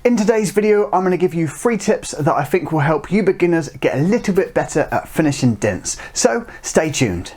In today's video, I'm going to give you 3 tips that I think will help you beginners get a little bit better at finishing dents. So stay tuned.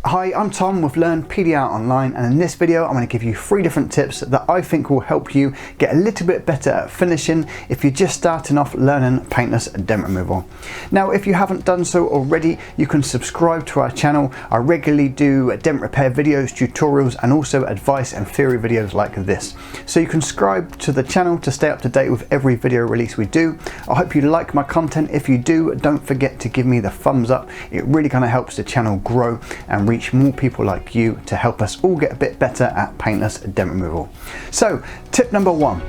Hi, I'm Tom with Learn PDR Online, and in this video I'm going to give you 3 different tips that I think will help you get a little bit better at finishing if you're just starting off learning paintless dent removal. Now, if you haven't done so already, you can subscribe to our channel. I regularly do dent repair videos, tutorials, and also advice and theory videos like this. So you can subscribe to the channel to stay up to date with every video release we do. I hope you like my content. If you do, don't forget to give me the thumbs up. It really kind of helps the channel grow and reach more people like you to help us all get a bit better at paintless dent removal. So tip number 1.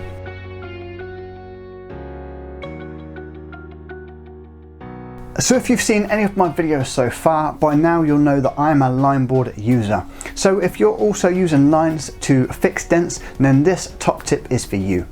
So if you've seen any of my videos so far, by now you'll know that I'm a line board user. So if you're also using lines to fix dents, then this top tip is for you.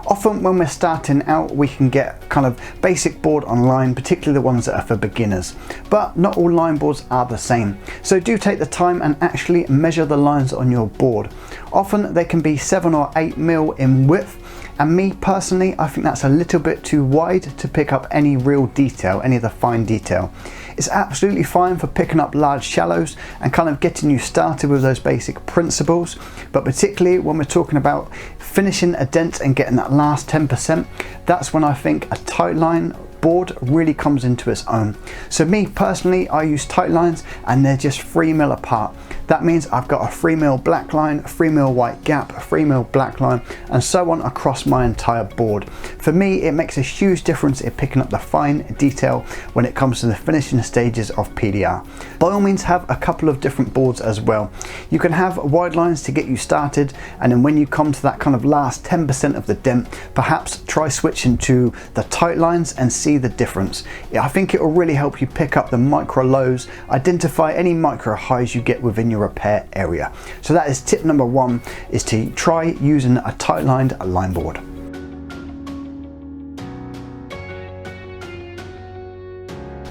Often when we're starting out, we can get kind of basic board online, particularly the ones that are for beginners. But not all line boards are the same. So do take the time and actually measure the lines on your board. Often they can be 7 or 8 mil in width. And me personally, I think that's a little bit too wide to pick up any real detail, any of the fine detail. It's absolutely fine for picking up large shallows and kind of getting you started with those basic principles, but particularly when we're talking about finishing a dent and getting that last 10%, that's when I think a tight line board really comes into its own. So me personally, I use tight lines and they're just 3 mil apart. That means I've got a 3 mil black line, a 3 mil white gap, a 3 mil black line, and so on across my entire board. For me, it makes a huge difference in picking up the fine detail when it comes to the finishing stages of PDR. By all means, have a couple of different boards as well. You can have wide lines to get you started, and then when you come to that kind of last 10% of the dent, perhaps try switching to the tight lines and see the difference. I think it will really help you pick up the micro lows, identify any micro highs you get within your repair area. So that is tip number 1, is to try using a tight lined line board.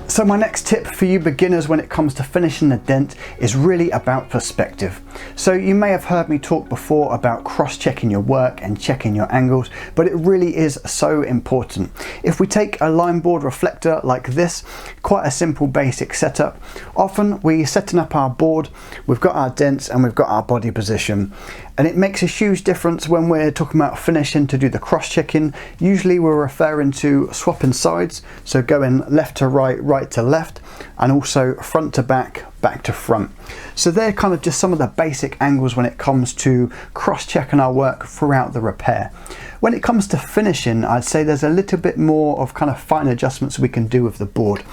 So my next tip for you beginners when it comes to finishing a dent is really about perspective. So you may have heard me talk before about cross-checking your work and checking your angles, but it really is so important. If we take a line board reflector like this, quite a simple basic setup, often we're setting up our board, we've got our dents and we've got our body position. And it makes a huge difference when we're talking about finishing to do the cross-checking. Usually we're referring to swapping sides, so going left to right, right to left, and also front to back, back to front. So they're kind of just some of the basic angles when it comes to cross-checking our work throughout the repair. When it comes to finishing, I'd say there's a little bit more of kind of fine adjustments we can do with the board.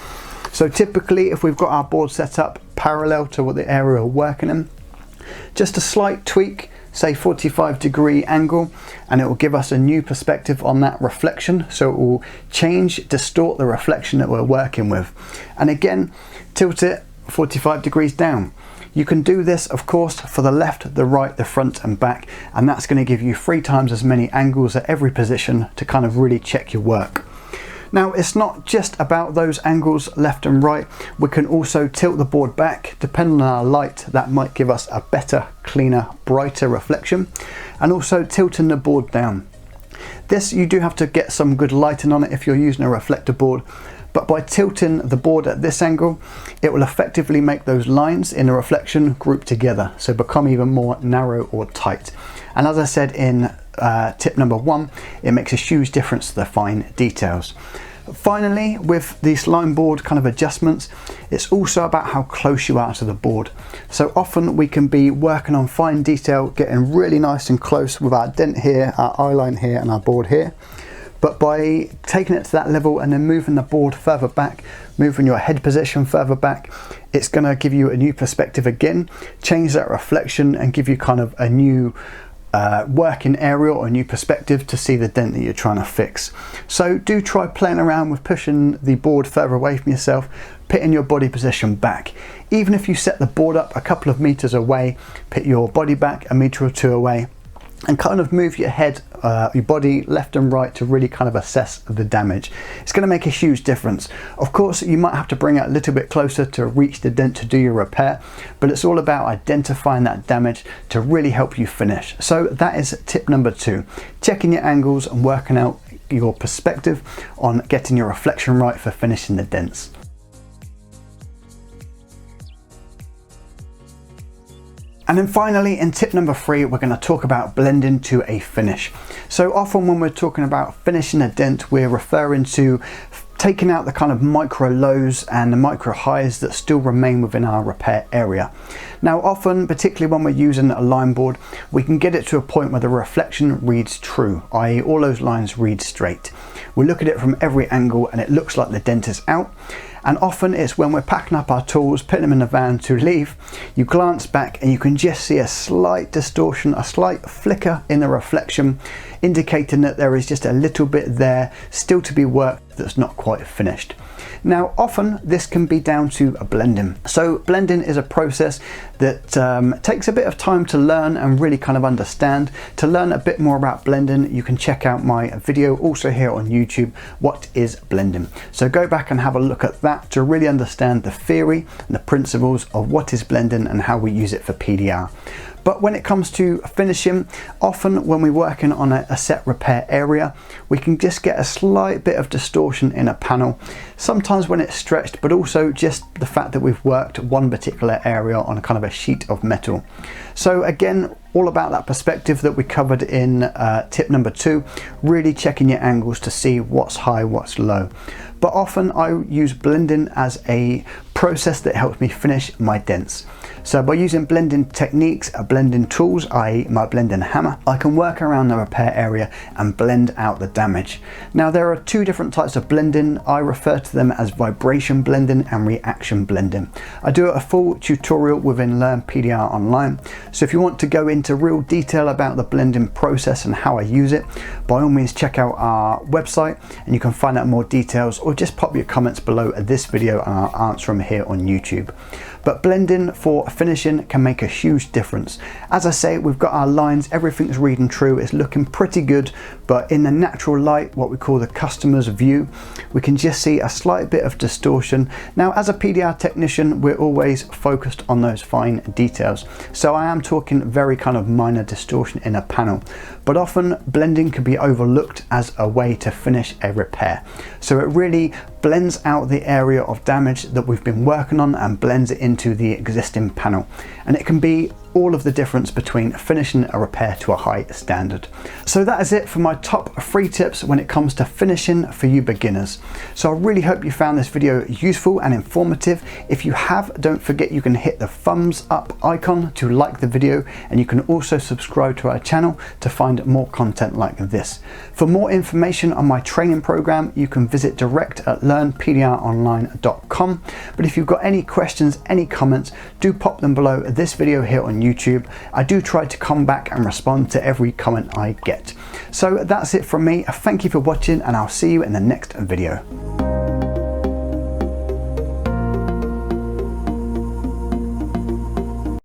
So typically if we've got our board set up parallel to what the area we're working in, just a slight tweak, say 45-degree angle, and it will give us a new perspective on that reflection. So it will change, distort the reflection that we're working with. And again, tilt it 45 degrees down. You can do this, of course, for the left, the right, the front and back, and that's going to give you 3 times as many angles at every position to kind of really check your work. Now, it's not just about those angles left and right. We can also tilt the board back. Depending on our light, that might give us a better, cleaner, brighter reflection. And also tilting the board down. This, you do have to get some good lighting on it if you're using a reflector board. But by tilting the board at this angle, it will effectively make those lines in the reflection group together, so become even more narrow or tight. And as I said in tip number 1, it makes a huge difference to the fine details. Finally, with these line board kind of adjustments, it's also about how close you are to the board. So often we can be working on fine detail, getting really nice and close with our dent here, our eye line here, and our board here. But by taking it to that level and then moving the board further back, moving your head position further back, it's going to give you a new perspective again, change that reflection and give you kind of a new working area or a new perspective to see the dent that you're trying to fix. So do try playing around with pushing the board further away from yourself, pitting your body position back. Even if you set the board up a couple of meters away, put your body back a meter or 2 away, and kind of move your head your body left and right to really kind of assess the damage. It's going to make a huge difference. Of course, you might have to bring it a little bit closer to reach the dent to do your repair, but it's all about identifying that damage to really help you finish. So that is tip number 2, checking your angles and working out your perspective on getting your reflection right for finishing the dents. And then finally, in tip number 3, we're going to talk about blending to a finish. So often when we're talking about finishing a dent, we're referring to taking out the kind of micro lows and the micro highs that still remain within our repair area. Now often, particularly when we're using a line board, we can get it to a point where the reflection reads true, i.e. all those lines read straight. We look at it from every angle and it looks like the dent is out. And often it's when we're packing up our tools, putting them in the van to leave, you glance back and you can just see a slight distortion, a slight flicker in the reflection, indicating that there is just a little bit there still to be worked that's not quite finished. Now often this can be down to a blending. So blending is a process that takes a bit of time to learn and really kind of understand. To learn a bit more about blending, you can check out my video also here on YouTube, What is Blending? So go back and have a look at that to really understand the theory and the principles of what is blending and how we use it for PDR. But when it comes to finishing, often when we're working on a set repair area, we can just get a slight bit of distortion in a panel. Sometimes when it's stretched, but also just the fact that we've worked one particular area on a kind of a sheet of metal. So again, all about that perspective that we covered in tip number 2, really checking your angles to see what's high, what's low. But often I use blending as a process that helps me finish my dents. So by using blending techniques, blending tools, i.e. my blending hammer, I can work around the repair area and blend out the damage. Now there are 2 different types of blending. I refer to them as vibration blending and reaction blending. I do a full tutorial within Learn PDR Online. So if you want to go into real detail about the blending process and how I use it, by all means check out our website and you can find out more details, or just pop your comments below this video and I'll answer them here on YouTube. But blending for finishing can make a huge difference. As I say, we've got our lines, everything's reading true, it's looking pretty good, but in the natural light, what we call the customer's view, we can just see a slight bit of distortion. Now, as a PDR technician, we're always focused on those fine details. So I am talking very kind of minor distortion in a panel, but often blending can be overlooked as a way to finish a repair. So it really blends out the area of damage that we've been working on and blends it into the existing panel. And it can be all of the difference between finishing a repair to a high standard. So that is it for my top 3 tips when it comes to finishing for you beginners. So I really hope you found this video useful and informative. If you have, don't forget you can hit the thumbs up icon to like the video, and you can also subscribe to our channel to find more content like this. For more information on my training program, you can visit direct at learnpdronline.com. But if you've got any questions, any comments, do pop them below this video here on YouTube. I do try to come back and respond to every comment I get. So that's it from me. Thank you for watching, and I'll see you in the next video.